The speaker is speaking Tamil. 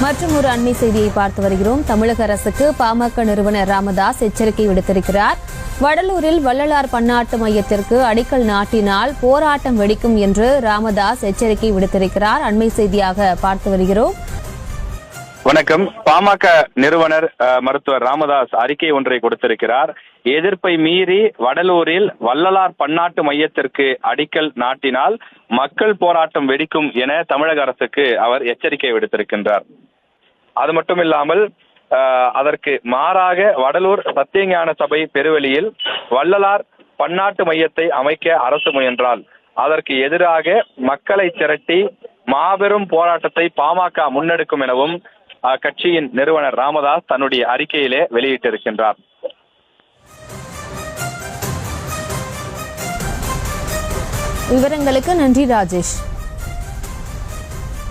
மற்றும் ஒரு அண்மை செய்தியை பார்த்து வருகிறோம். தமிழக அரசுக்கு பாமக நிறுவனர் ராமதாஸ் எச்சரிக்கை விடுத்திருக்கிறார். வடலூரில் வள்ளலார் பன்னாட்டு மையத்திற்கு அடிக்கல் நாட்டினால் போராட்டம் வெடிக்கும் என்று ராமதாஸ் எச்சரிக்கை விடுத்திருக்கிறார். அண்மை செய்தியாக பார்த்து வருகிறோம். வணக்கம். பாமக நிறுவனர் மருத்துவர் ராமதாஸ் அறிக்கை ஒன்றை கொடுத்திருக்கிறார். எதிர்ப்பை மீறி வடலூரில் வள்ளலார் பன்னாட்டு மையத்திற்கு அடிக்கல் நாட்டினால் மக்கள் போராட்டம் வெடிக்கும் என தமிழக அரசுக்கு அவர் எச்சரிக்கை விடுத்திருக்கின்றார். அது மட்டுமில்லாமல் அதற்கு மாறாக வடலூர் சத்தியஞான சபை பெருவெளியில் வள்ளலார் பன்னாட்டு மையத்தை அமைக்க அரசு முயன்றால் அதற்கு எதிராக மக்களை திரட்டி மாபெரும் போராட்டத்தை பாமக முன்னெடுக்கும் எனவும் கட்சியின் நிறுவனர் ராமதாஸ் தன்னுடைய அறிக்கையிலே வெளியிட்டிருக்கின்றார். விவரங்களுக்கு நன்றி ராஜேஷ்.